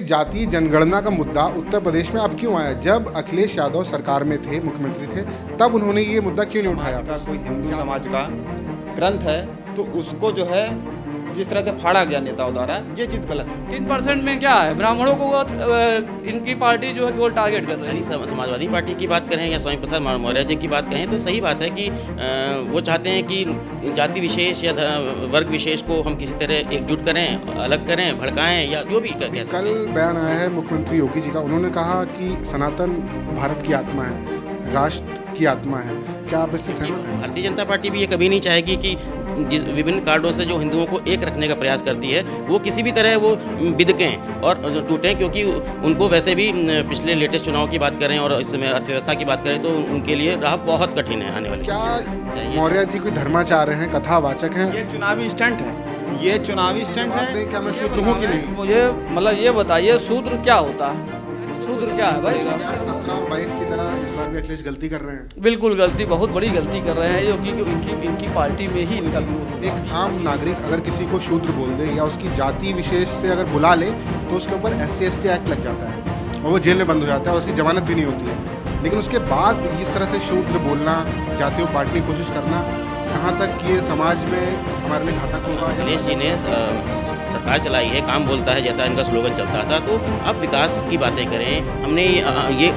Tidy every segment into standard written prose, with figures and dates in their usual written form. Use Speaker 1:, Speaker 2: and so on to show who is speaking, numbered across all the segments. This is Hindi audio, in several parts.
Speaker 1: जातीय जनगणना का मुद्दा उत्तर प्रदेश में अब क्यों आया? जब अखिलेश यादव सरकार में थे, मुख्यमंत्री थे, तब उन्होंने ये मुद्दा क्यों नहीं उठाया?
Speaker 2: का कोई हिंदू समाज का ग्रंथ है तो उसको जो है जिस तरह से फाड़ा गया नेताओं द्वारा, ये चीज़ गलत है।
Speaker 3: 3% में क्या है, ब्राह्मणों को इनकी पार्टी जो है केवल टारगेट कर रही है।
Speaker 4: समाजवादी पार्टी की बात करें या स्वामी प्रसाद मौर्य जी की बात करें तो सही बात है कि वो चाहते हैं कि जाति विशेष या वर्ग विशेष को हम किसी तरह एकजुट करें, अलग करें, भड़काएं या जो भी कह सकते
Speaker 1: कल बयान आया है मुख्यमंत्री योगी जी का, उन्होंने कहा कि सनातन भारत की आत्मा है, राष्ट्र की आत्मा है। क्या आप इससे सहमत हैं?
Speaker 4: भारतीय जनता पार्टी भी ये कभी नहीं चाहेगी कि जिस विभिन्न कार्डों से जो हिंदुओं को एक रखने का प्रयास करती है वो किसी भी तरह वो बिदकें और टूटें, क्योंकि उनको वैसे भी पिछले लेटेस्ट चुनाव की बात करें और इस समय अर्थव्यवस्था की बात करें तो उनके लिए राह बहुत कठिन है आने वाले
Speaker 1: क्या मौर्य जी कोई धर्माचार्य हैं, कथावाचक हैं?
Speaker 2: ये चुनावी स्टंट है, ये चुनावी स्टंट है।
Speaker 1: क्या मैं शूद्र हूँ कि नहीं?
Speaker 3: मुझे मतलब ये बताइए शूद्र क्या होता है? शूद्र क्या है भाई?
Speaker 1: 17-22 की तरह इस बार भी अखिलेश गलती कर रहे हैं।
Speaker 3: बिल्कुल गलती, बहुत बड़ी गलती कर रहे हैं जो कि इनकी पार्टी में ही इनका विरोध।
Speaker 1: एक आम नागरिक अगर किसी को शूद्र बोल दे या उसकी जाति विशेष से अगर बुला ले तो उसके ऊपर SC/ST एक्ट लग जाता है और वो जेल में बंद हो जाता है और उसकी जमानत भी नहीं होती है। लेकिन उसके बाद इस तरह से शूद्र बोलना, जातियों बांटने की कोशिश करना, कहाँ तक ये समाज में हमारे लिए घातक होगा?
Speaker 4: अखिलेश जी ने सरकार चलाई है, काम बोलता है जैसा इनका स्लोगन चलता था, तो अब विकास की बातें करें, हमने ये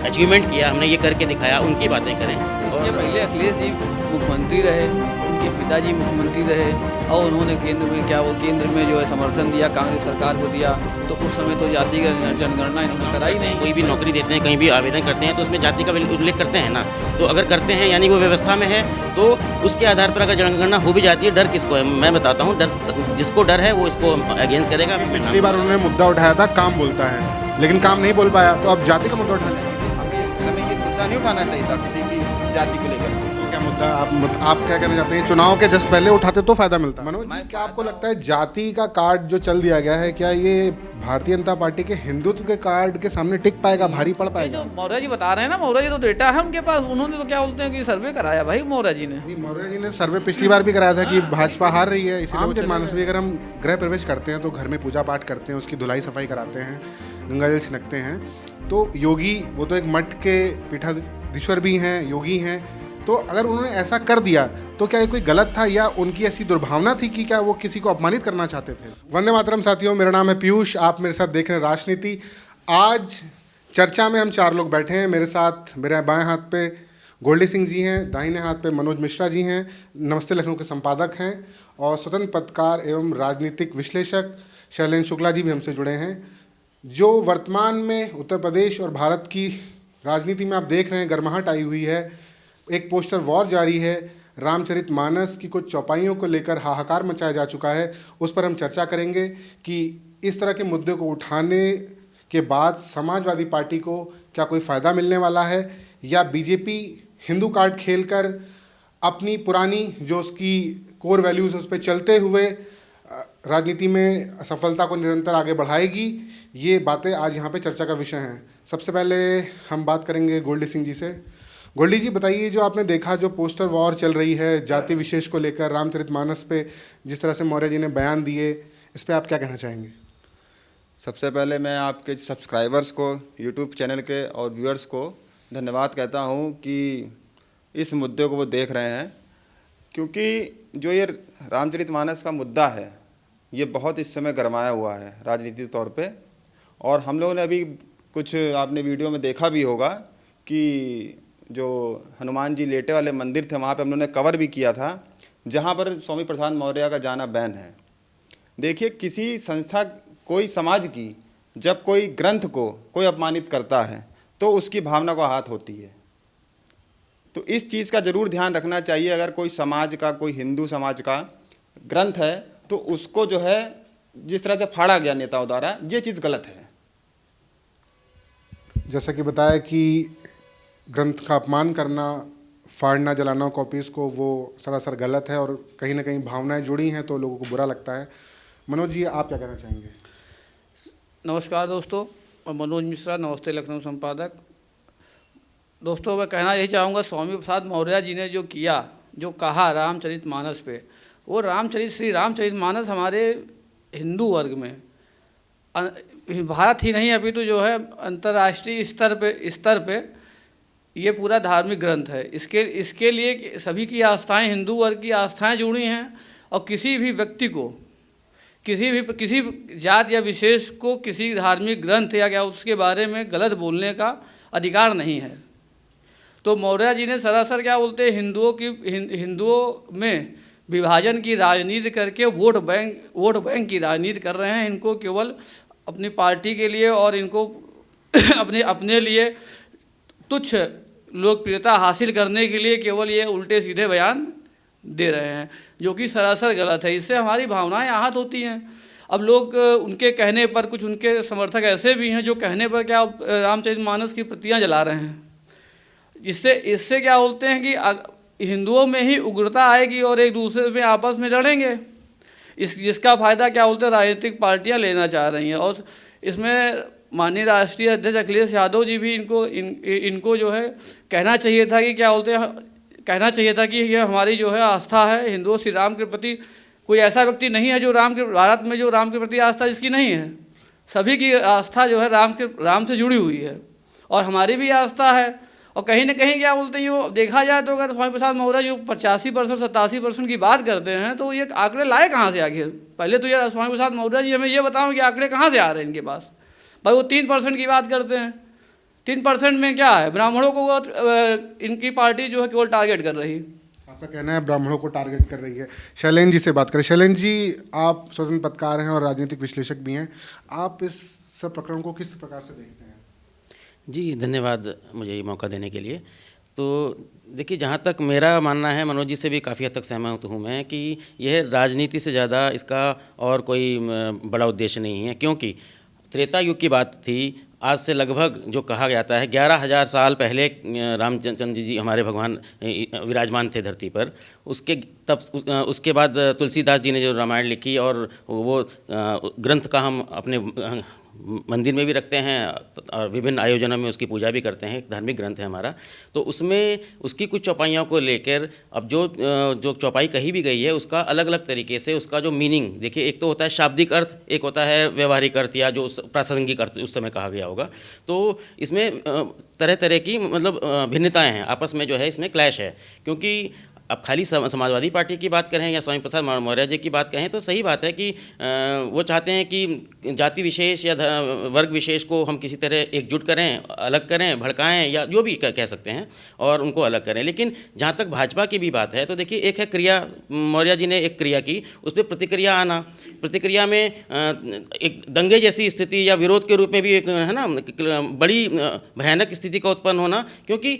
Speaker 4: अचीवमेंट किया, हमने ये करके दिखाया, उनकी बातें करें।
Speaker 3: इसके पहले अखिलेश जी मुख्यमंत्री रहे, उनके पिताजी मुख्यमंत्री रहे और उन्होंने केंद्र में जो है समर्थन दिया, कांग्रेस सरकार को दिया, तो उस समय तो जाति का जनगणना इन्होंने कराई नहीं।
Speaker 4: कोई भी नौकरी देते हैं, कहीं भी आवेदन करते हैं तो उसमें जाति का उल्लेख करते हैं ना, तो अगर करते हैं यानी वो व्यवस्था में है, तो उसके आधार पर अगर जनगणना हो भी जाती है, डर किसको है? मैं बताता हूँ, डर जिसको डर है वो इसको अगेंस्ट करेगा।
Speaker 1: पिछली बार उन्होंने मुद्दा उठाया था काम बोलता है, लेकिन काम नहीं बोल पाया, तो अब जाति का मुद्दा उठाना चाहिए।
Speaker 2: हमें इस समय ये मुद्दा नहीं उठाना चाहिए था किसी भी जाति को लेकर।
Speaker 1: क्या मुद्दा आप क्या कहना चाहते हैं? चुनाव के जस्ट पहले उठाते तो फायदा मिलता। मनोज जी, क्या आपको लगता है जाति का कार्ड जो चल दिया गया है, क्या ये भारतीय जनता पार्टी के हिंदुत्व के कार्ड के सामने टिक पाएगा, भारी पड़ पाएगा?
Speaker 3: जो मौर्य जी बता रहे हैं ना, मौर्य जी तो डेटा है उनके पास, उन्होंने तो क्या बोलते हैं कि सर्वे कराया भाई मौर्य जी ने।
Speaker 1: मौर्य जी ने सर्वे पिछली बार भी कराया था कि भाजपा हार रही है, इसलिए जनमानस भी, अगर हम गृह प्रवेश करते हैं तो घर में पूजा पाठ करते हैं, उसकी धुलाई सफाई कराते हैं, गंगा जल छिड़कते हैं, तो योगी वो तो एक मठ के पीठाधीश्वर भी हैं, योगी हैं, तो अगर उन्होंने ऐसा कर दिया तो क्या ये कोई गलत था या उनकी ऐसी दुर्भावना थी कि क्या वो किसी को अपमानित करना चाहते थे? वंदे मातरम साथियों, मेरा नाम है पीयूष, आप मेरे साथ देख रहे हैं राजनीति। आज चर्चा में हम 4 लोग बैठे हैं। मेरे साथ मेरे बाएं हाथ पे गोल्डी सिंह जी हैं, दाहिने हाथ पे मनोज मिश्रा जी हैं, नमस्ते लखनऊ के संपादक हैं, और स्वतंत्र पत्रकार एवं राजनीतिक विश्लेषक शैलेंद्र शुक्ला जी भी हमसे जुड़े हैं। जो वर्तमान में उत्तर प्रदेश और भारत की राजनीति में आप देख रहे हैं गर्माहट आई हुई है, एक पोस्टर वॉर जारी है, रामचरितमानस की कुछ चौपाइयों को लेकर हाहाकार मचाया जा चुका है, उस पर हम चर्चा करेंगे कि इस तरह के मुद्दे को उठाने के बाद समाजवादी पार्टी को क्या कोई फ़ायदा मिलने वाला है या बीजेपी हिंदू कार्ड खेलकर अपनी पुरानी जो उसकी कोर वैल्यूज़ है उस पर चलते हुए राजनीति में सफलता को निरंतर आगे बढ़ाएगी। ये बातें आज यहाँ पे चर्चा का विषय हैं। सबसे पहले हम बात करेंगे गोल्डी सिंह जी से। गोल्डी जी, बताइए, जो आपने देखा जो पोस्टर वॉर चल रही है जाति विशेष को लेकर, रामचरितमानस पे जिस तरह से मौर्य जी ने बयान दिए, इस पे आप क्या कहना चाहेंगे?
Speaker 2: सबसे पहले मैं आपके सब्सक्राइबर्स को, यूट्यूब चैनल के और व्यूअर्स को धन्यवाद कहता हूं कि इस मुद्दे को वो देख रहे हैं, क्योंकि जो ये रामचरितमानस का मुद्दा है ये बहुत इस समय गरमाया हुआ है राजनीतिक तौर पे। और हम लोगों ने अभी कुछ आपने वीडियो में देखा भी होगा कि जो हनुमान जी लेटे वाले मंदिर थे वहाँ पे हम लोगों ने कवर भी किया था, जहाँ पर स्वामी प्रसाद मौर्य का जाना बैन है। देखिए, किसी संस्था, कोई समाज की जब कोई ग्रंथ को कोई अपमानित करता है तो उसकी भावना को आहत होती है। तो इस चीज़ का ज़रूर ध्यान रखना चाहिए। अगर कोई समाज का, कोई हिंदू समाज का ग्रंथ है तो उसको जो है जिस तरह से फाड़ा गया नेताओं द्वारा, ये चीज़ गलत है।
Speaker 1: जैसा कि बताया कि ग्रंथ का अपमान करना, फाड़ना, जलाना कॉपीज़ को, वो सरासर गलत है और कहीं ना कहीं भावनाएं जुड़ी हैं तो लोगों को बुरा लगता है। मनोज जी, आप क्या कहना चाहेंगे?
Speaker 3: नमस्कार दोस्तों, मैं मनोज मिश्रा, नमस्ते लखनऊ संपादक। दोस्तों, मैं कहना यही चाहूँगा, स्वामी प्रसाद मौर्य जी ने जो किया, जो कहा रामचरितमानस पे, वो श्री रामचरितमानस हमारे हिंदू वर्ग में भारत ही नहीं अभी तो जो है अंतर्राष्ट्रीय स्तर पे ये पूरा धार्मिक ग्रंथ है। इसके लिए सभी की आस्थाएं, हिंदू वर्ग की आस्थाएं जुड़ी हैं और किसी भी व्यक्ति को, किसी जात या विशेष को किसी धार्मिक ग्रंथ या क्या उसके बारे में गलत बोलने का अधिकार नहीं है। तो मौर्य जी ने सरासर क्या बोलते हैं, हिंदुओं में विभाजन की राजनीति करके वोट बैंक की राजनीति कर रहे हैं। इनको केवल अपनी पार्टी के लिए और इनको अपने लिए तुच्छ लोकप्रियता हासिल करने के लिए केवल ये उल्टे सीधे बयान दे रहे हैं, जो कि सरासर गलत है। इससे हमारी भावनाएं आहत होती हैं। अब लोग उनके कहने पर, कुछ उनके समर्थक ऐसे भी हैं जो कहने पर क्या रामचरितमानस की प्रतियां जला रहे हैं। इससे क्या बोलते हैं कि हिंदुओं में ही उग्रता आएगी और एक दूसरे में आपस में लड़ेंगे। जिसका फ़ायदा क्या बोलते हैं राजनीतिक पार्टियां लेना चाह रही हैं। और इसमें माननीय राष्ट्रीय अध्यक्ष अखिलेश यादव जी भी इनको जो है कहना चाहिए था कि क्या बोलते हैं, कहना चाहिए था कि ये हमारी जो है आस्था है हिंदुओं श्री राम के प्रति। कोई ऐसा व्यक्ति नहीं है जो भारत में जो राम के प्रति आस्था जिसकी नहीं है। सभी की आस्था जो है राम से जुड़ी हुई है और हमारी भी आस्था है। और कहीं ना कहीं क्या बोलते हैं, वो देखा जाए तो अगर स्वामी प्रसाद मौर्य जो 85% 87% की बात करते हैं तो ये आंकड़े लाए कहाँ से आखिर? पहले तो ये स्वामी प्रसाद मौर्य जी हमें ये बताओ कि आंकड़े कहाँ से आ रहे हैं इनके पास। भाई वो 3% की बात करते हैं। 3% में क्या है, ब्राह्मणों को इनकी पार्टी जो है केवल टारगेट कर रही है।
Speaker 1: आपका कहना है ब्राह्मणों को टारगेट कर रही है। शैलेंद्र जी से बात करें। शैलेंद्र जी, आप स्वतंत्र पत्रकार हैं और राजनीतिक विश्लेषक भी हैं। आप इस सब प्रकरण को किस प्रकार से देखते हैं?
Speaker 4: जी धन्यवाद मुझे ये मौका देने के लिए। तो देखिए, जहाँ तक मेरा मानना है, मनोज जी से भी काफ़ी हद तक सहमत हूँ मैं कि यह राजनीति से ज़्यादा इसका और कोई बड़ा उद्देश्य नहीं है। क्योंकि त्रेता युग की बात थी, आज से लगभग जो कहा जाता है 11,000 साल पहले रामचंद्र जी हमारे भगवान विराजमान थे धरती पर। उसके बाद तुलसीदास जी ने जो रामायण लिखी और वो ग्रंथ का हम अपने मंदिर में भी रखते हैं और विभिन्न आयोजनों में उसकी पूजा भी करते हैं। एक धार्मिक ग्रंथ है हमारा। तो उसमें उसकी कुछ चौपाइयों को लेकर अब जो चौपाई कही भी गई है उसका अलग अलग तरीके से उसका जो मीनिंग देखिए, एक तो होता है शाब्दिक अर्थ, एक होता है व्यवहारिक अर्थ या जो प्रासंगिक अर्थ उस समय कहा गया होगा। तो इसमें तरह तरह की मतलब भिन्नताएँ हैं, आपस में जो है इसमें क्लैश है। क्योंकि अब खाली समाजवादी पार्टी की बात करें या स्वामी प्रसाद मौर्य जी की बात कहें तो सही बात है कि वो चाहते हैं कि जाति विशेष या वर्ग विशेष को हम किसी तरह एकजुट करें, अलग करें, भड़काएं या जो भी कह सकते हैं और उनको अलग करें। लेकिन जहाँ तक भाजपा की भी बात है तो देखिए, एक है क्रिया, मौर्य जी ने एक क्रिया की, उस पर प्रतिक्रिया आना। प्रतिक्रिया में एक दंगे जैसी स्थिति या विरोध के रूप में भी एक है ना बड़ी भयानक स्थिति का उत्पन्न होना। क्योंकि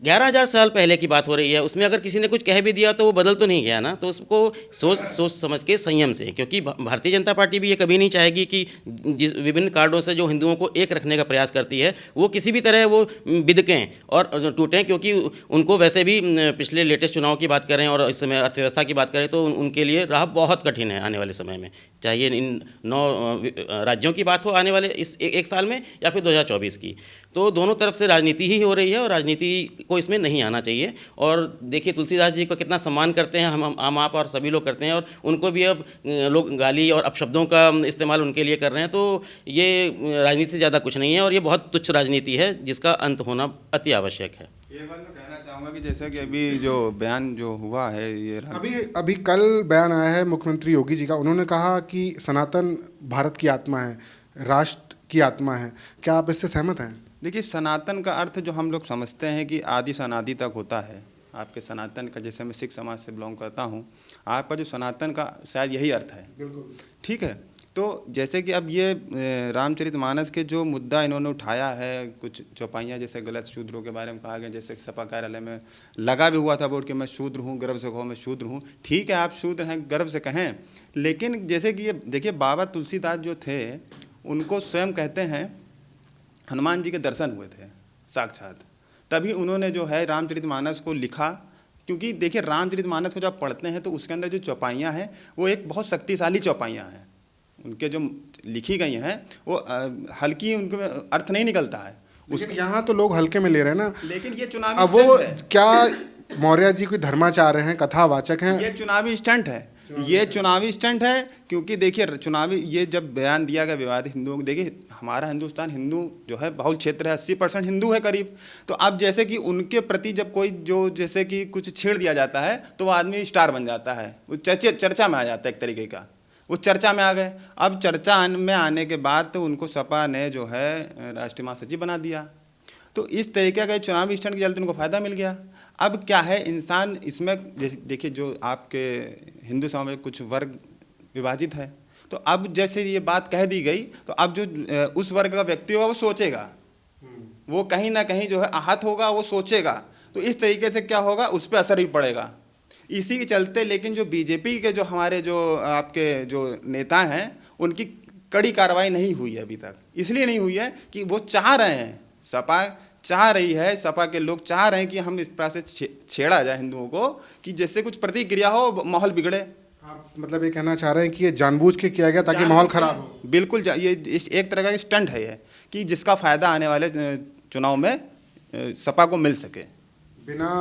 Speaker 4: 11,000 साल पहले की बात हो रही है, उसमें अगर किसी ने कुछ कह भी दिया तो वो बदल तो नहीं गया ना। तो उसको सोच समझ के संयम से, क्योंकि भारतीय जनता पार्टी भी ये कभी नहीं चाहेगी कि जिस विभिन्न कार्डों से जो हिंदुओं को एक रखने का प्रयास करती है वो किसी भी तरह वो बिदकें और टूटें। क्योंकि उनको वैसे भी पिछले लेटेस्ट चुनाव की बात करें और इस समय अर्थव्यवस्था की बात करें तो उनके लिए राह बहुत कठिन है आने वाले समय में, चाहे इन 9 राज्यों की बात हो आने वाले इस एक साल में या फिर 2024 की। तो दोनों तरफ से राजनीति ही हो रही है और राजनीति को इसमें नहीं आना चाहिए। और देखिए, तुलसीदास जी को कितना सम्मान करते हैं हम, आम आप और सभी लोग करते हैं, और उनको भी अब लोग गाली और अपशब्दों का इस्तेमाल उनके लिए कर रहे हैं। तो ये राजनीति से ज़्यादा कुछ नहीं है और ये बहुत तुच्छ राजनीति है जिसका अंत होना अति आवश्यक है।
Speaker 2: ये बात मैं कहना चाहूँगा कि जैसे कि अभी जो बयान जो हुआ है, ये
Speaker 1: अभी कल बयान आया है मुख्यमंत्री योगी जी का। उन्होंने कहा कि सनातन भारत की आत्मा है, राष्ट्र की आत्मा है। क्या आप इससे सहमत हैं?
Speaker 2: देखिए, सनातन का अर्थ जो हम लोग समझते हैं कि आदि से अनादि तक होता है। आपके सनातन का, जैसे मैं सिख समाज से बिलोंग करता हूँ, आपका जो सनातन का शायद यही अर्थ है।
Speaker 1: बिल्कुल
Speaker 2: ठीक है। तो जैसे कि अब ये रामचरितमानस के जो मुद्दा इन्होंने उठाया है, कुछ चौपाइयाँ जैसे गलत शूद्रों के बारे में कहा गया, जैसे सपा कार्यालय में लगा भी हुआ था बोर्ड कि मैं शूद्र हूँ, गर्व से कहो मैं शूद्र हूँ। ठीक है, आप शूद्र हैं, गर्व से कहें। लेकिन जैसे कि ये देखिए, बाबा तुलसीदास जो थे उनको स्वयं कहते हैं हनुमान जी के दर्शन हुए थे साक्षात, तभी उन्होंने जो है रामचरितमानस को लिखा। क्योंकि देखिए, रामचरितमानस को जब पढ़ते हैं तो उसके अंदर जो चौपाइयाँ हैं वो एक बहुत शक्तिशाली चौपाइयाँ हैं। उनके जो लिखी गई हैं वो हल्की, उनके अर्थ नहीं निकलता है।
Speaker 1: उसके यहाँ तो लोग हल्के में ले रहे हैं ना।
Speaker 2: लेकिन ये चुनावी
Speaker 1: अब वो क्या मौर्य जी कोई धर्माचार्य हैं, कथावाचक हैं?
Speaker 2: ये चुनावी स्टंट है। ये चुनावी स्टंट है। क्योंकि देखिए चुनावी ये जब बयान दिया गया विवादित हिंदुओं को, देखिए हमारा हिंदुस्तान हिंदू जो है बहुल क्षेत्र है, 80% हिंदू है करीब। तो अब जैसे कि उनके प्रति जब कोई जो जैसे कि कुछ छेड़ दिया जाता है तो वो आदमी स्टार बन जाता है, वो चर्चा में आ जाता है एक तरीके का। वो चर्चा में आ गए। अब चर्चा में आने के बाद तो उनको सपा ने जो है राष्ट्रीय महासचिव बना दिया। तो इस तरीके का चुनावी स्टंट के चलते उनको फ़ायदा मिल गया। अब क्या है, इंसान इसमें देखिए जो आपके हिंदू समाज में कुछ वर्ग विभाजित है, तो अब जैसे ये बात कह दी गई तो अब जो उस वर्ग का व्यक्ति होगा वो सोचेगा, वो कहीं ना कहीं जो है आहत होगा, वो सोचेगा। तो इस तरीके से क्या होगा, उस पर असर भी पड़ेगा। इसी के चलते लेकिन जो बीजेपी के जो हमारे जो आपके जो नेता हैं उनकी कड़ी कार्रवाई नहीं हुई है अभी तक। इसलिए नहीं हुई है कि वो चाह रहे हैं, सपा चाह रही है, सपा के लोग चाह रहे हैं कि हम इस प्रकार से छेड़ा जाए हिंदुओं को कि जिससे कुछ प्रतिक्रिया हो, माहौल बिगड़े।
Speaker 1: आप मतलब ये कहना चाह रहे हैं कि ये जानबूझ के किया गया ताकि माहौल खराब हो?
Speaker 2: बिल्कुल, ये एक तरह का स्टंट है ये, कि जिसका फायदा आने वाले चुनाव में सपा को मिल सके।
Speaker 1: बिना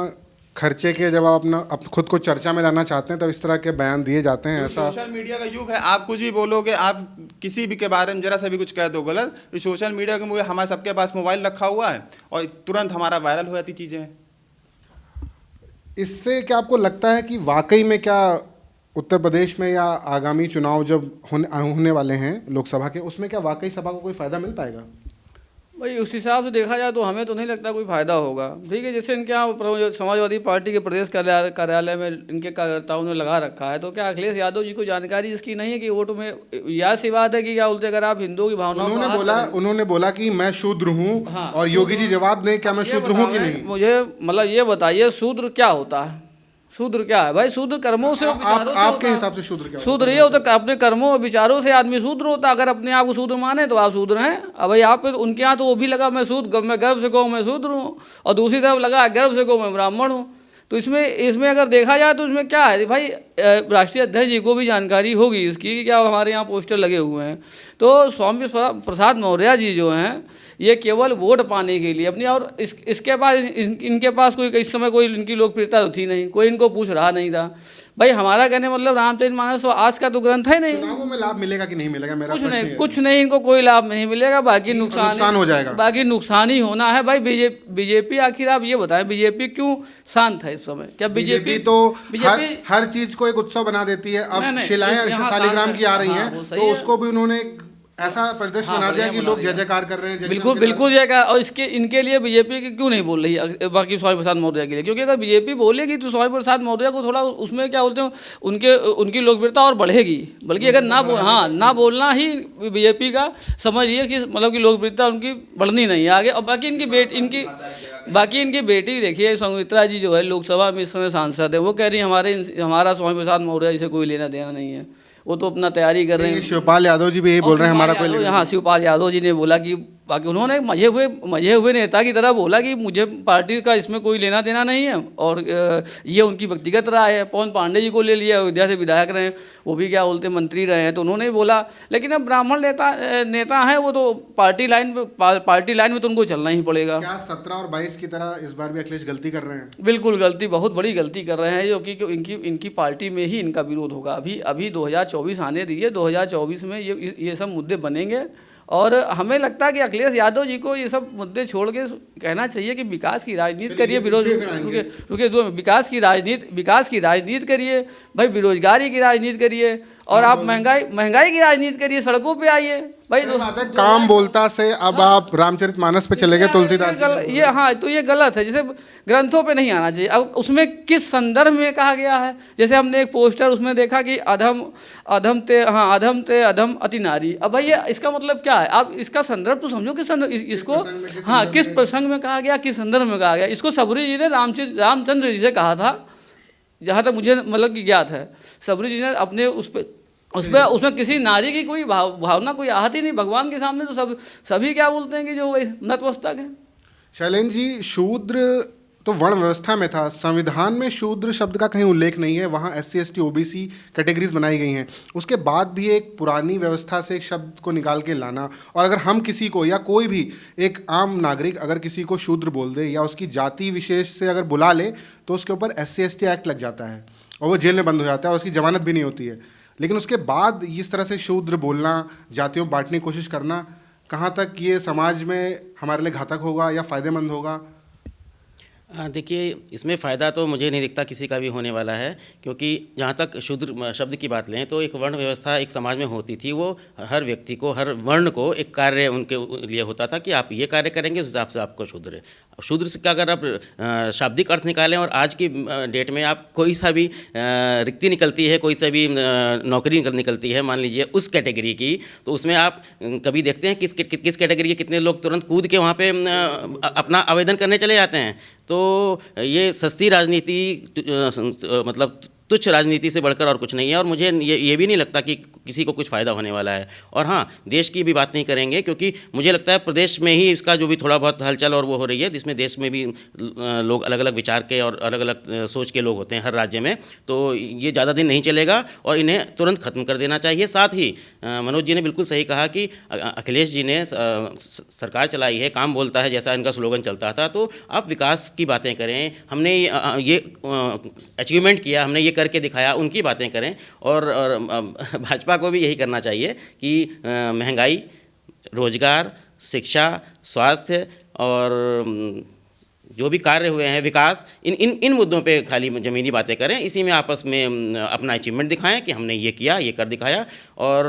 Speaker 1: खर्चे के जब आप अपना खुद को चर्चा में लाना चाहते हैं तब इस तरह के बयान दिए जाते हैं। ऐसा
Speaker 2: सोशल मीडिया का युग है, आप कुछ भी बोलोगे, आप किसी भी के बारे में जरा सा भी कुछ कह दो गलत, तो सोशल मीडिया के मुझे हमारे सबके पास मोबाइल रखा हुआ है और तुरंत हमारा वायरल हो जाती चीज़ें।
Speaker 1: इससे क्या आपको लगता है कि वाकई में क्या उत्तर प्रदेश में या आगामी चुनाव जब होने वाले हैं लोकसभा के, उसमें क्या वाकई सपा को कोई फ़ायदा मिल पाएगा?
Speaker 3: भाई उस हिसाब से देखा जाए तो हमें तो नहीं लगता कोई फ़ायदा होगा। ठीक है, जैसे इनके यहाँ समाजवादी पार्टी के प्रदेश कार्यालय में इनके कार्यकर्ताओं ने लगा रखा है, तो क्या अखिलेश यादव जी को जानकारी इसकी नहीं है कि वोट में यह सी बात है कि क्या बोलते अगर आप हिंदुओं की भावनाओं
Speaker 1: उन्होंने बोला कि मैं शूद्र हूँ। हाँ, और योगी जी जवाब दें क्या मैं शूद्र हूँ कि नहीं?
Speaker 3: मुझे मतलब ये बताइए शूद्र क्या होता है? शूद्र क्या है भाई? शूद्र कर्मों से,
Speaker 1: आपके हिसाब से शूद्र क्या होता है?
Speaker 3: शूद्र ये होता है अपने कर्मों और विचारों से आदमी शूद्र होता है। अगर अपने आप को शूद्र माने तो आप शूद्र हैं। अब भाई आप उनके यहाँ तो वो भी लगा मैं गर्व से कहूँ मैं शूद्र हूँ, और दूसरी तरफ लगा गर्व से कहूँ मैं ब्राह्मण हूँ। तो इसमें अगर देखा जाए तो इसमें क्या है भाई, राष्ट्रीय अध्यक्ष जी को भी जानकारी होगी इसकी कि क्या हमारे यहाँ पोस्टर लगे हुए हैं। तो स्वामी प्रसाद मौर्य जी जो हैं ये केवल वोट पाने के लिए अपनी, और इसके पास इनके पास कोई इस समय कोई इनकी लोकप्रियता तो थी नहीं, कोई इनको पूछ रहा नहीं था। भाई हमारा कहने मतलब रामचरितमानस आज का तो ग्रंथ है नहीं।
Speaker 1: चुनावों में लाभ मिलेगा कि नहीं मिलेगा मेरा
Speaker 3: कुछ नहीं, कुछ नहीं, इनको कोई लाभ नहीं मिलेगा, बाकी नुकसान
Speaker 1: हो जाएगा,
Speaker 3: बाकी नुकसान ही होना है। भाई बीजेपी आखिर आप ये बताएं बीजेपी क्यों शांत है इस समय? क्या बीजेपी
Speaker 1: तो हर चीज को एक उत्सव बना देती है। अब शिलाएं शालिग्राम की आ रही हैं तो उसको भी उन्होंने ऐसा परिदृश्य बना दिया कि लोग जय जयकार कर रहे हैं।
Speaker 3: बिल्कुल जयकार। और इनके लिए बीजेपी क्यों नहीं बोल रही है बाकी स्वामी प्रसाद मौर्य के लिए? क्योंकि अगर बीजेपी बोलेगी तो स्वामी प्रसाद मौर्य को थोड़ा उसमें क्या बोलते हैं उनकी लोकप्रियता और बढ़ेगी। बल्कि अगर ना बोलना ही बीजेपी का समझिए कि मतलब कि लोकप्रियता उनकी बढ़नी नहीं है आगे। और बाकी इनकी बेटी देखिए संगमित्रा जी जो है लोकसभा में इस समय सांसद है, वो कह रही है हमारा स्वामी प्रसाद मौर्य से कोई लेना देना नहीं है, वो तो अपना तैयारी कर रहे हैं।
Speaker 1: शिवपाल यादव जी भी यही बोल रहे हैं हमारा कोई।
Speaker 3: हाँ, शिवपाल यादव जी ने बोला कि बाकी उन्होंने मजे हुए नेता की तरह बोला कि मुझे पार्टी का इसमें कोई लेना देना नहीं है, और ये उनकी व्यक्तिगत राय है। पवन पांडे जी को ले लिया, अयोध्या से विधायक रहे हैं, वो भी क्या बोलते मंत्री रहे हैं, तो उन्होंने बोला। लेकिन अब ब्राह्मण नेता हैं वो तो पार्टी लाइन में तो उनको चलना ही पड़ेगा।
Speaker 1: क्या 17 और 22 की तरह इस बार भी अखिलेश गलती कर रहे हैं?
Speaker 3: बिल्कुल गलती, बहुत बड़ी गलती कर रहे हैं, जो कि इनकी पार्टी में ही इनका विरोध होगा। अभी 2024 आने दीजिए, 2024 में ये सब मुद्दे बनेंगे। और हमें लगता है कि अखिलेश यादव जी को ये सब मुद्दे छोड़ के कहना चाहिए कि विकास की राजनीति करिए, विकास की राजनीति करिए भाई, बेरोजगारी की राजनीति करिए, और आप महंगाई की राजनीति करिए, सड़कों पे आइए भाई।
Speaker 1: काम बोलता से अब आप रामचरितमानस पे चले गए, तुलसीदास
Speaker 3: ये हाँ, तो ये गलत है। जैसे ग्रंथों पे नहीं आना चाहिए। अब उसमें किस संदर्भ में कहा गया है? जैसे हमने एक पोस्टर उसमें देखा कि अधम ते अधम अति नारी। अब भाई ये इसका मतलब क्या है? आप इसका संदर्भ तो समझो, किस संदर्भ इसको, हाँ, किस प्रसंग में कहा गया, किस संदर्भ में कहा गया। इसको सबरी जी ने रामचंद्र जी से कहा था, जहाँ तक मुझे मतलब कि ज्ञात है। सबरी जी ने अपने उसमें किसी नारी की कोई भावना कोई आहत ही नहीं। भगवान के सामने तो सभी क्या बोलते हैं कि जो नतमस्तक है।
Speaker 1: शैलेंद्र जी, शूद्र तो वर्ण व्यवस्था में था, संविधान में शूद्र शब्द का कहीं उल्लेख नहीं है। वहाँ SC ST OBC कैटेगरीज बनाई गई हैं। उसके बाद भी एक पुरानी व्यवस्था से एक शब्द को निकाल के लाना, और अगर हम किसी को या कोई भी एक आम नागरिक अगर किसी को शूद्र बोल दे या उसकी जाति विशेष से अगर बुला ले तो उसके ऊपर SC ST एक्ट लग जाता है। और वो जेल में बंद हो जाता है और उसकी जमानत भी नहीं होती है। लेकिन उसके बाद इस तरह से शूद्र बोलना, जातियों को बांटने की कोशिश करना, कहाँ तक ये समाज में हमारे लिए घातक होगा या फ़ायदेमंद होगा?
Speaker 4: देखिए, इसमें फ़ायदा तो मुझे नहीं दिखता किसी का भी होने वाला है, क्योंकि जहाँ तक शूद्र शब्द की बात लें तो एक वर्ण व्यवस्था एक समाज में होती थी। वो हर व्यक्ति को, हर वर्ण को एक कार्य उनके लिए होता था कि आप ये कार्य करेंगे, उस हिसाब से आपको शूद्र है। शूद्र से का अगर आप शाब्दिक अर्थ निकालें और आज की डेट में आप कोई सा भी रिक्ति निकलती है, कोई सा भी नौकरी निकलती है, मान लीजिए उस कैटेगरी की, तो उसमें आप कभी देखते हैं किस कैटेगरी के कितने लोग तुरंत कूद के वहाँ पे अपना आवेदन करने चले जाते हैं। तो ये सस्ती राजनीति, मतलब तुच्छ राजनीति से बढ़कर और कुछ नहीं है, और मुझे ये भी नहीं लगता कि किसी को कुछ फ़ायदा होने वाला है। और हाँ, देश की भी बात नहीं करेंगे, क्योंकि मुझे लगता है प्रदेश में ही इसका जो भी थोड़ा बहुत हलचल और वो हो रही है, जिसमें देश में भी लोग अलग अलग विचार के और अलग अलग सोच के लोग होते हैं हर राज्य में, तो ये ज़्यादा दिन नहीं चलेगा और इन्हें तुरंत ख़त्म कर देना चाहिए। साथ ही मनोज जी ने बिल्कुल सही कहा कि अखिलेश जी ने सरकार चलाई है, काम बोलता है जैसा इनका स्लोगन चलता था, तो आप विकास की बातें करें, हमने ये अचीवमेंट किया, हमने ये करके दिखाया, उनकी बातें करें। और भाजपा को भी यही करना चाहिए कि महंगाई, रोजगार, शिक्षा, स्वास्थ्य और जो भी कार्य हुए हैं, विकास, इन मुद्दों पे खाली ज़मीनी बातें करें, इसी में आपस में अपना अचीवमेंट दिखाएं कि हमने ये किया, ये कर दिखाया। और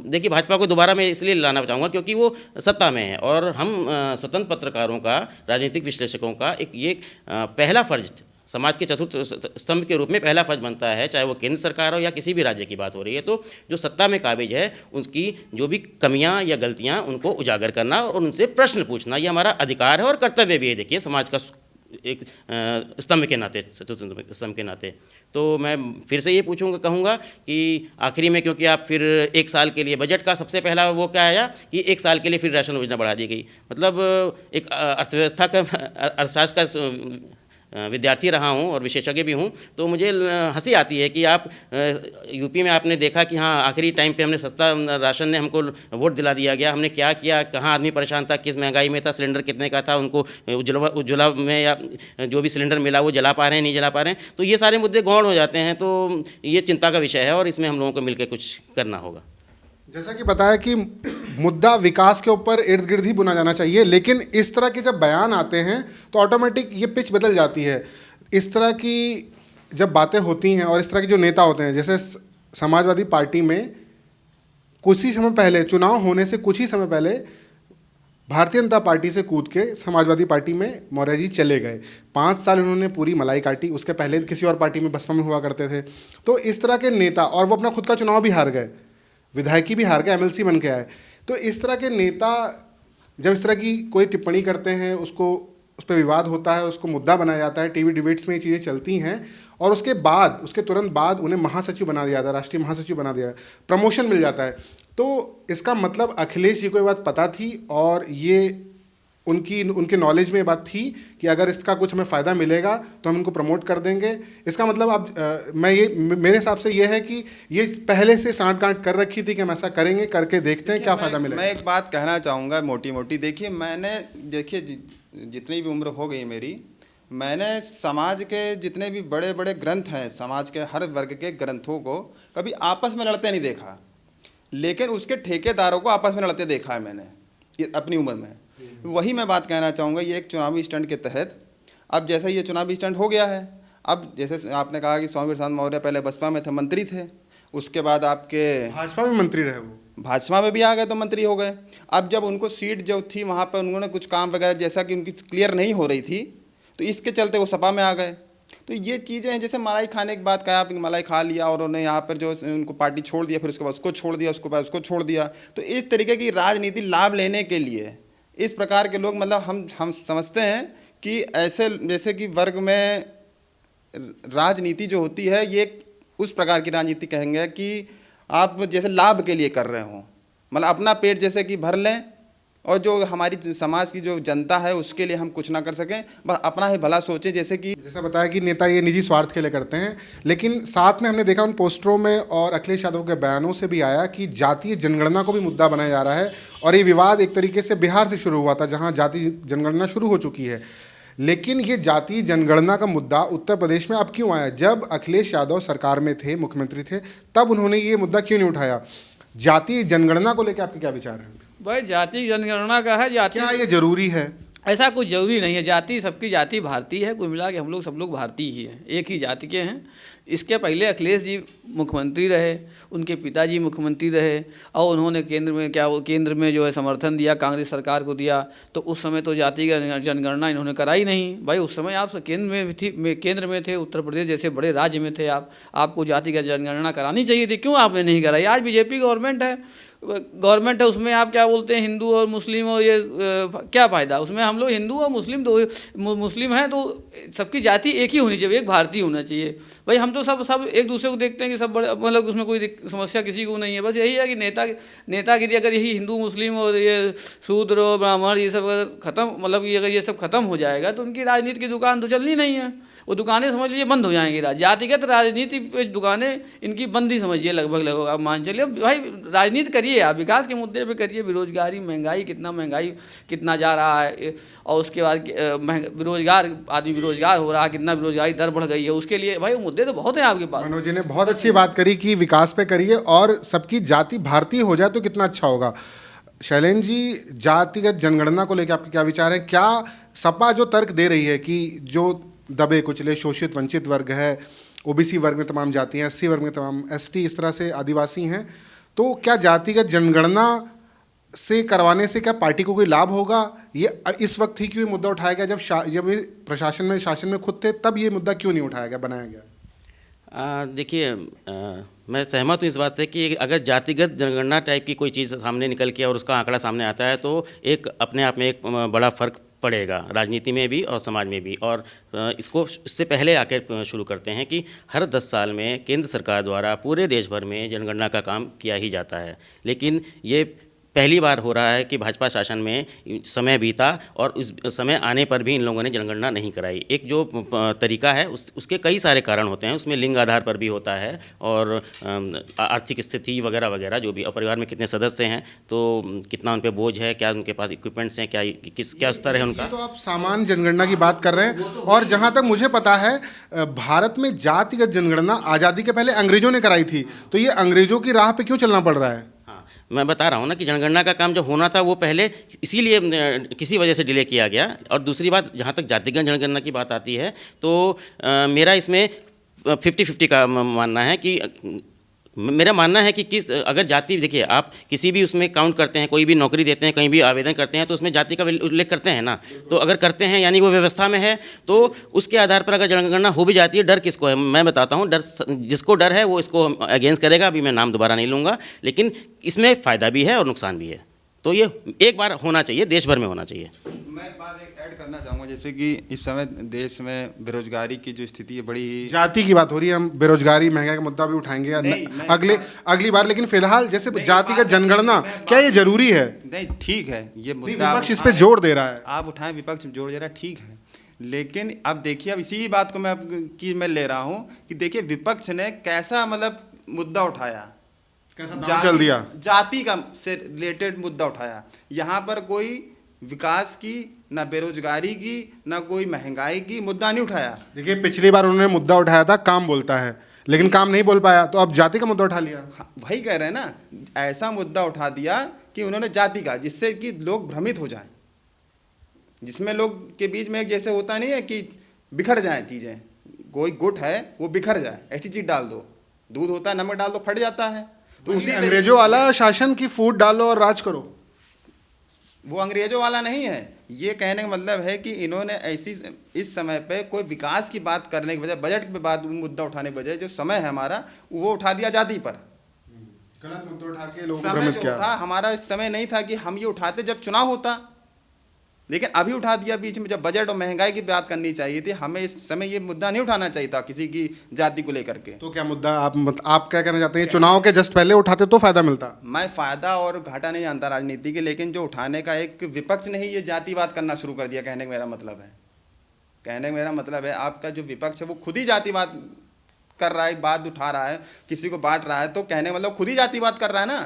Speaker 4: देखिए, भाजपा को दोबारा मैं इसलिए लाना चाहूँगा क्योंकि वो सत्ता में है, और हम स्वतंत्र पत्रकारों का, राजनीतिक विश्लेषकों का एक पहला फ़र्ज, समाज के चतुर्थ स्तंभ के रूप में पहला फर्ज बनता है, चाहे वो केंद्र सरकार हो या किसी भी राज्य की बात हो रही है, तो जो सत्ता में काबिज है उसकी जो भी कमियां या गलतियां उनको उजागर करना और उनसे प्रश्न पूछना, ये हमारा अधिकार है और कर्तव्य भी है। देखिए, समाज का एक स्तंभ के नाते, चतुर्थ स्तंभ के नाते। तो मैं फिर से ये कहूँगा कि आखिरी में, क्योंकि आप फिर एक साल के लिए बजट का सबसे पहला वो क्या आया कि एक साल के लिए फिर राशन योजना बढ़ा दी गई। मतलब एक अर्थव्यवस्था का, अर्थशास्त्र का विद्यार्थी रहा हूं और विशेषज्ञ भी हूं, तो मुझे हंसी आती है कि आप यूपी में आपने देखा कि हाँ, आखिरी टाइम पे हमने सस्ता राशन ने हमको वोट दिला दिया गया, हमने क्या किया, कहाँ आदमी परेशान था, किस महंगाई में था, सिलेंडर कितने का था, उनको उज्ज्वला में या जो भी सिलेंडर मिला वो जला पा रहे हैं, नहीं जला पा रहे हैं। तो ये सारे मुद्दे गौण हो जाते हैं, तो ये चिंता का विषय है और इसमें हम लोगों को मिलकर कुछ करना होगा।
Speaker 1: जैसा कि बताया कि मुद्दा विकास के ऊपर इर्द गिर्द ही बुना जाना चाहिए, लेकिन इस तरह के जब बयान आते हैं तो ऑटोमेटिक ये पिच बदल जाती है। इस तरह की जब बातें होती हैं और इस तरह के जो नेता होते हैं, जैसे समाजवादी पार्टी में कुछ ही समय पहले, चुनाव होने से कुछ ही समय पहले भारतीय जनता पार्टी से कूद के समाजवादी पार्टी में मौर्य जी चले गए। 5 साल उन्होंने पूरी मलाई काटी, उसके पहले किसी और पार्टी में, बसपा में हुआ करते थे। तो इस तरह के नेता, और वो अपना खुद का चुनाव भी हार गए, विधायकी भी हार गए, एमएलसी बन के आए। तो इस तरह के नेता जब इस तरह की कोई टिप्पणी करते हैं, उसको उस पर विवाद होता है, उसको मुद्दा बनाया जाता है, टीवी डिबेट्स में ये चीज़ें चलती हैं, और उसके बाद, उसके तुरंत बाद उन्हें महासचिव बना दिया जाता है, राष्ट्रीय महासचिव बना दिया, प्रमोशन मिल जाता है। तो इसका मतलब अखिलेश जी को ये बात पता थी और ये उनके नॉलेज में ये बात थी कि अगर इसका कुछ हमें फ़ायदा मिलेगा तो हम इनको प्रमोट कर देंगे। इसका मतलब अब मेरे हिसाब से ये है कि ये पहले से सांठ-गांठ कर रखी थी कि हम ऐसा करेंगे, करके देखते हैं क्या फ़ायदा मिलेगा।
Speaker 2: मैं एक बात कहना चाहूँगा मोटी मोटी। देखिए, जितनी भी उम्र हो गई मेरी, मैंने समाज के जितने भी बड़े बड़े ग्रंथ हैं, समाज के हर वर्ग के ग्रंथों को कभी आपस में लड़ते नहीं देखा, लेकिन उसके ठेकेदारों को आपस में लड़ते देखा है मैंने अपनी उम्र में। वही मैं बात कहना चाहूँगा, ये एक चुनावी स्टंट के तहत, अब जैसा ये चुनावी स्टंट हो गया है, अब जैसे आपने कहा कि स्वामी प्रसाद मौर्य पहले बसपा में थे, मंत्री थे, उसके बाद आपके
Speaker 1: भाजपा में मंत्री रहे, वो
Speaker 2: भाजपा में भी आ गए तो मंत्री हो गए। अब जब उनको सीट जो थी वहाँ पर उन्होंने कुछ काम वगैरह जैसा कि उनकी क्लियर नहीं हो रही थी, तो इसके चलते वो सपा में आ गए। तो ये चीज़ें हैं, जैसे मलाई खाने की बात कहा, आप मलाई खा लिया और उन्होंने यहाँ पर जो उनको पार्टी छोड़ दिया, फिर उसके बाद उसको छोड़ दिया, उसके बाद उसको छोड़ दिया। तो इस तरीके की राजनीति लाभ लेने के लिए इस प्रकार के लोग, मतलब हम समझते हैं कि ऐसे जैसे कि वर्ग में राजनीति जो होती है, ये उस प्रकार की राजनीति कहेंगे कि आप जैसे लाभ के लिए कर रहे हो, मतलब अपना पेट जैसे कि भर लें, और जो हमारी समाज की जो जनता है उसके लिए हम कुछ ना कर सकें, बस अपना ही भला सोचें। जैसा
Speaker 1: बताया कि नेता ये निजी स्वार्थ के लिए करते हैं, लेकिन साथ में हमने देखा उन पोस्टरों में और अखिलेश यादव के बयानों से भी आया कि जातीय जनगणना को भी मुद्दा बनाया जा रहा है। और ये विवाद एक तरीके से बिहार से शुरू हुआ था, जहाँ जातीय जनगणना शुरू हो चुकी है। लेकिन ये जातीय जनगणना का मुद्दा उत्तर प्रदेश में अब क्यों आया? जब अखिलेश यादव सरकार में थे, मुख्यमंत्री थे, तब उन्होंने ये मुद्दा क्यों नहीं उठाया? जातीय जनगणना को लेकर आपके क्या विचार हैं?
Speaker 3: भाई जाति जनगणना का है, जाति
Speaker 1: क्या ये जरूरी है?
Speaker 3: ऐसा कुछ जरूरी नहीं है। जाति, सबकी जाति भारतीय है, कुल मिला के हम लोग सब लोग भारतीय ही हैं, एक ही जाति के हैं। इसके पहले अखिलेश जी मुख्यमंत्री रहे, उनके पिताजी मुख्यमंत्री रहे और उन्होंने केंद्र में जो है समर्थन दिया, कांग्रेस सरकार को दिया। तो उस समय तो जाति का जनगणना इन्होंने कराई नहीं। भाई उस समय आप केंद्र में थे, उत्तर प्रदेश जैसे बड़े राज्य में थे, आपको जाति का जनगणना करानी चाहिए थी, क्यों आपने नहीं कराई? आज बीजेपी गवर्नमेंट है, उसमें आप क्या बोलते हैं, हिंदू और मुस्लिम और ये क्या फ़ायदा उसमें? हम लोग हिंदू और मुस्लिम मुस्लिम हैं, तो सबकी जाति एक ही होनी चाहिए, एक भारतीय होना चाहिए। भाई हम तो सब एक दूसरे को देखते हैं कि सब बड़े, मतलब उसमें कोई समस्या किसी को नहीं है। बस यही है कि नेतागिरी अगर यही हिंदू मुस्लिम और ये शूद्र और ब्राह्मण ये सब अगर ख़त्म, मतलब कि अगर ये सब ख़त्म हो जाएगा तो उनकी राजनीति की दुकान तो चलनी नहीं है। वो दुकानें समझ लीजिए बंद हो जाएंगी। जातिगत राजनीति पे दुकानें इनकी बंद ही समझिए लगभग आप मान चलिए। भाई राजनीति करिए, आप विकास के मुद्दे पे करिए। बेरोजगारी, महंगाई कितना जा रहा है, और उसके बाद आदमी बेरोजगार हो रहा है, कितना बेरोजगारी दर बढ़ गई है, उसके लिए भाई मुद्दे तो बहुत हैं आपके पास।
Speaker 1: मनोज जी ने बहुत अच्छी बात करी कि विकास पे करिए और सबकी जाति भारतीय हो जाए तो कितना अच्छा होगा। शैलेंद्र जी, जातिगत जनगणना को लेकर आपके क्या विचार हैं? क्या सपा जो तर्क दे रही है कि जो दबे कुचले शोषित वंचित वर्ग है, ओबीसी वर्ग में तमाम जातियाँ, एससी वर्ग में तमाम एसटी, इस तरह से आदिवासी हैं, तो क्या जातिगत जनगणना से करवाने से क्या पार्टी को कोई लाभ होगा? ये इस वक्त ही क्यों मुद्दा उठाया गया? जब ये शासन में खुद थे तब ये मुद्दा क्यों नहीं उठाया गया, बनाया गया?
Speaker 4: देखिए, मैं सहमत हूँ इस बात से कि अगर जातिगत जनगणना टाइप की कोई चीज़ सामने निकल के और उसका आंकड़ा सामने आता है तो एक अपने आप में एक बड़ा फ़र्क पड़ेगा, राजनीति में भी और समाज में भी। और इससे पहले आकर शुरू करते हैं कि हर 10 साल में केंद्र सरकार द्वारा पूरे देश भर में जनगणना का काम किया ही जाता है, लेकिन ये पहली बार हो रहा है कि भाजपा शासन में समय बीता और उस समय आने पर भी इन लोगों ने जनगणना नहीं कराई। एक जो तरीका है उसके कई सारे कारण होते हैं, उसमें लिंग आधार पर भी होता है और आर्थिक स्थिति वगैरह वगैरह जो भी, और परिवार में कितने सदस्य हैं, तो कितना उन पर बोझ है, क्या उनके पास इक्विपमेंट्स हैं, क्या स्तर है उनका।
Speaker 1: तो आप सामान्य जनगणना की बात कर रहे हैं, और जहाँ तक मुझे पता है भारत में जातिगत जनगणना आज़ादी के पहले अंग्रेजों ने कराई थी, तो ये अंग्रेजों की राह पे क्यों चलना पड़ रहा है?
Speaker 4: मैं बता रहा हूँ ना कि जनगणना का काम जब होना था वो पहले इसीलिए किसी वजह से डिले किया गया। और दूसरी बात, जहाँ तक जातिगत जनगणना की बात आती है तो मेरा इसमें 50-50 का मानना है कि मेरा मानना है कि अगर जाति, देखिए आप किसी भी उसमें काउंट करते हैं, कोई भी नौकरी देते हैं, कहीं भी आवेदन करते हैं तो उसमें जाति का उल्लेख करते हैं ना। तो अगर करते हैं यानी वो व्यवस्था में है, तो उसके आधार पर अगर जनगणना हो भी जाती है, डर किसको है? मैं बताता हूँ, जिसको डर है वो इसको अगेंस्ट करेगा। अभी मैं नाम दोबारा नहीं लूँगा, लेकिन इसमें फ़ायदा भी है और नुकसान भी है। तो ये एक बार होना चाहिए, देश भर में होना चाहिए।
Speaker 2: मैं एक बात ऐड करना चाहूँगा, जैसे कि इस समय देश में बेरोजगारी की जो स्थिति है बड़ी ही,
Speaker 1: जाति की बात हो रही है, हम बेरोजगारी महंगाई का मुद्दा भी उठाएंगे अगली बार, लेकिन फिलहाल जैसे जातिगत जनगणना क्या ये जरूरी है?
Speaker 2: नहीं, ठीक है, ये मुद्दा
Speaker 1: विपक्ष इस पे जोर दे रहा है,
Speaker 2: आप उठाएं, विपक्ष जोर दे रहा है, ठीक है, लेकिन अब देखिए, अब इसी बात को मैं ले रहा हूँ कि देखिए विपक्ष ने कैसा मतलब मुद्दा उठाया,
Speaker 1: चल दिया,
Speaker 2: जाति का से रिलेटेड मुद्दा उठाया। यहाँ पर कोई विकास की, ना बेरोजगारी की, ना कोई महंगाई की मुद्दा नहीं उठाया।
Speaker 1: देखिए पिछली बार उन्होंने मुद्दा उठाया था काम बोलता है, लेकिन काम नहीं बोल पाया, तो अब जाति का मुद्दा उठा लिया।
Speaker 2: वही कह रहे हैं ना, ऐसा मुद्दा उठा दिया कि उन्होंने जाति का, जिससे कि लोग भ्रमित हो जाएं, जिसमें लोग के बीच में जैसे होता नहीं है कि बिखर जाएं चीज़ें, कोई गुट है वो बिखर जाए, ऐसी चीज़ डाल दो, दूध होता है नमक डाल दो फट जाता है। तो उसी
Speaker 1: अंग्रेजों वाला शासन की फूट डालो और राज करो,
Speaker 2: वो अंग्रेजों वाला नहीं है। ये कहने का मतलब है कि इन्होंने ऐसी इस समय पे कोई विकास की बात करने के बजाय, बजट पे बात मुद्दा उठाने के बजाय, जो समय है हमारा वो उठा दिया जाति पर,
Speaker 1: गलत मुद्दा उठा के लोगों को
Speaker 2: समय
Speaker 1: भ्रमित
Speaker 2: जो
Speaker 1: किया।
Speaker 2: था हमारा, इस समय नहीं था कि हम ये उठाते जब चुनाव होता, लेकिन अभी उठा दिया बीच में, जब बजट और महंगाई की बात करनी चाहिए थी। हमें इस समय ये मुद्दा नहीं उठाना चाहिए था किसी की जाति को लेकर के।
Speaker 1: तो क्या मुद्दा आप क्या कहना चाहते हैं? चुनाव के जस्ट पहले उठाते तो फायदा मिलता।
Speaker 2: मैं फायदा और घाटा नहीं जानता राजनीति के, लेकिन जो उठाने का एक विपक्ष ने ही ये जातिवाद करना शुरू कर दिया। कहने का मेरा मतलब है आपका जो विपक्ष है वो खुद ही जातिवाद कर रहा है, बात उठा रहा है, किसी को बांट रहा है, तो कहने का मतलब खुद ही जातिवाद कर रहा है ना।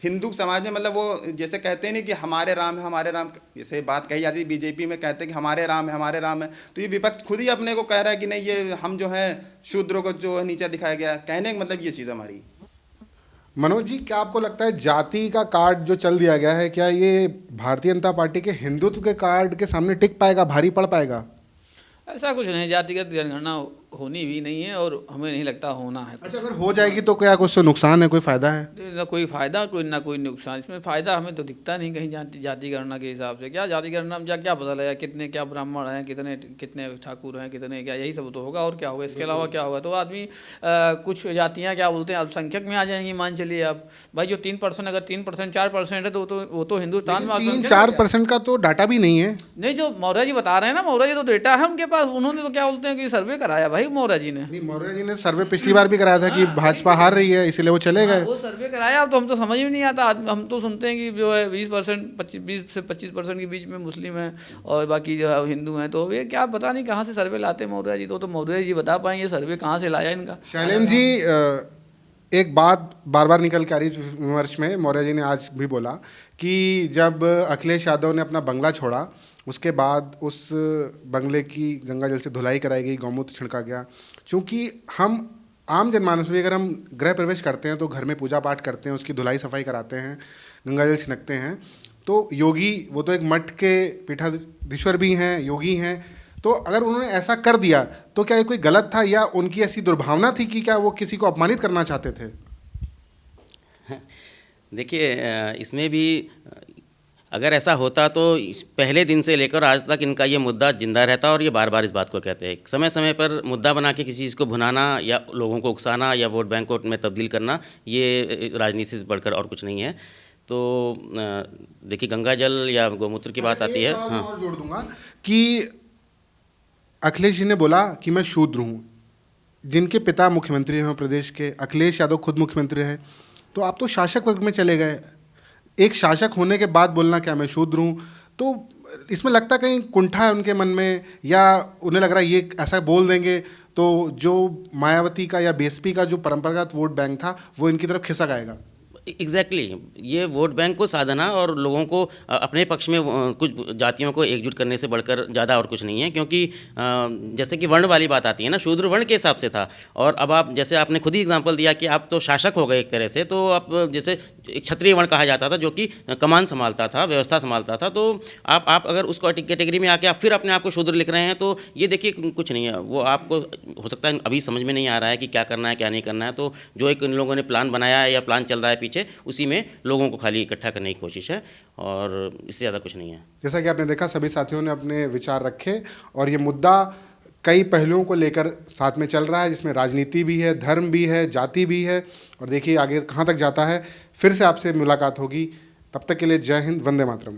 Speaker 2: हिंदू समाज में मतलब वो जैसे कहते हैं नहीं कि हमारे राम है हमारे राम, जैसे बात कही जाती है बीजेपी में कहते हैं कि हमारे राम है हमारे राम है, तो ये विपक्ष खुद ही अपने को कह रहा है कि नहीं ये हम जो है शूद्रों को जो है नीचा दिखाया गया, कहने का मतलब ये चीज़ हमारी।
Speaker 1: मनोज जी, क्या आपको लगता है जाति का कार्ड जो चल दिया गया है, क्या ये भारतीय जनता पार्टी के हिंदुत्व के कार्ड के सामने टिक पाएगा, भारी पड़ पाएगा?
Speaker 3: ऐसा कुछ नहीं, जातिगत जनगणना होनी भी नहीं है और हमें नहीं लगता होना है।
Speaker 1: अच्छा, अगर हो जाएगी तो क्या उससे नुकसान है, कोई फायदा है?
Speaker 3: ना कोई फायदा ना कोई नुकसान, इसमें फ़ायदा हमें तो दिखता नहीं कहीं जाति गणना के हिसाब से। क्या जाति गणना में क्या पता लगा कितने क्या ब्राह्मण हैं, कितने कितने ठाकुर हैं, कितने क्या, यही सब तो होगा और क्या होगा, इसके अलावा क्या होगा? तो आदमी कुछ जातियाँ क्या बोलते हैं अल्पसंख्यक में आ जाएंगी। मान चलिए आप भाई जो 3% अगर 3% 4% है तो वो तो हिंदुस्तान में
Speaker 1: 3-4% का तो डाटा भी नहीं है।
Speaker 3: नहीं, जो मौर्य जी बता रहे हैं ना, मौर्य जी तो डेटा है उनके पास, उन्होंने तो क्या बोलते हैं कि सर्वे कराया भाई मौर्य जी ने।
Speaker 1: मौर्य जी ने सर्वे पिछली बार भी कराया था कि भाजपा हार रही है इसीलिए वो चले गए।
Speaker 3: वो सर्वे कराया तो हम तो समझ में नहीं आता, हम तो सुनते हैं कि जो है 20 से 25% के बीच में मुस्लिम हैं और बाकी जो है हिंदू हैं। तो ये क्या पता नहीं कहाँ से सर्वे लाते मौर्य जी, तो मौर्य जी बता पाएंगे सर्वे कहाँ से लाया इनका।
Speaker 1: शैलेंद्र जी, एक बात बार बार निकल के आ रही विमर्श में, मौर्य जी ने आज भी बोला कि जब अखिलेश यादव ने अपना बंगला छोड़ा उसके बाद उस बंगले की गंगा जल से धुलाई कराई गई, गौमूत्र छिड़का गया। चूँकि हम आम जनमानस में अगर हम गृह प्रवेश करते हैं तो घर में पूजा पाठ करते हैं, उसकी धुलाई सफाई कराते हैं, गंगा जल छिड़कते हैं, तो योगी वो तो एक मठ के पीठाधीश्वर भी हैं, योगी हैं, तो अगर उन्होंने ऐसा कर दिया तो क्या ये कोई गलत था या उनकी ऐसी दुर्भावना थी कि क्या वो किसी को अपमानित करना चाहते थे?
Speaker 4: देखिए, इसमें भी अगर ऐसा होता तो पहले दिन से लेकर आज तक इनका ये मुद्दा जिंदा रहता और ये बार बार इस बात को कहते हैं। समय समय पर मुद्दा बना के किसी चीज़ को भुनाना या लोगों को उकसाना या वोट बैंक को में तब्दील करना, ये राजनीति से बढ़कर और कुछ नहीं है। तो देखिए, गंगा जल या गौमूत्र की बात आती है। हाँ,
Speaker 1: और जोड़ दूंगा कि अखिलेश जी ने बोला कि मैं शूद्र हूँ, जिनके पिता मुख्यमंत्री हैं प्रदेश के, अखिलेश यादव खुद मुख्यमंत्री हैं, तो आप तो शासक वर्ग में चले गए। एक शासक होने के बाद बोलना क्या मैं शूद्र हूँ, तो इसमें लगता कहीं कुंठा है उनके मन में, या उन्हें लग रहा है ये ऐसा बोल देंगे तो जो मायावती का या बीएसपी का जो परंपरागत वोट बैंक था वो इनकी तरफ खिसक आएगा।
Speaker 4: एग्जैक्टली, ये वोट बैंक को साधना और लोगों को अपने पक्ष में कुछ जातियों को एकजुट करने से बढ़कर ज़्यादा और कुछ नहीं है। क्योंकि जैसे कि वर्ण वाली बात आती है ना, शूद्र वर्ण के हिसाब से था, और अब आप जैसे आपने खुद ही एग्जांपल दिया कि आप तो शासक हो गए एक तरह से, तो आप जैसे एक क्षत्रिय वर्ण कहा जाता था जो कि कमान संभालता था, व्यवस्था संभालता था, तो आप अगर उस कैटेगरी में आके आप फिर अपने आप को शूद्र लिख रहे हैं, तो ये देखिए कुछ नहीं है। वो आपको हो सकता है अभी समझ में नहीं आ रहा है कि क्या करना है क्या नहीं करना है, तो जो एक इन लोगों ने प्लान बनाया है या प्लान चल रहा है पीछे, उसी में लोगों को खाली इकट्ठा करने की कोशिश है और इससे ज़्यादा कुछ नहीं है।
Speaker 1: जैसा कि आपने देखा, सभी साथियों ने अपने विचार रखे और ये मुद्दा कई पहलुओं को लेकर साथ में चल रहा है, जिसमें राजनीति भी है, धर्म भी है, जाति भी है, और देखिए आगे कहाँ तक जाता है। फिर से आपसे मुलाकात होगी, तब तक के लिए जय हिंद, वंदे मातरम।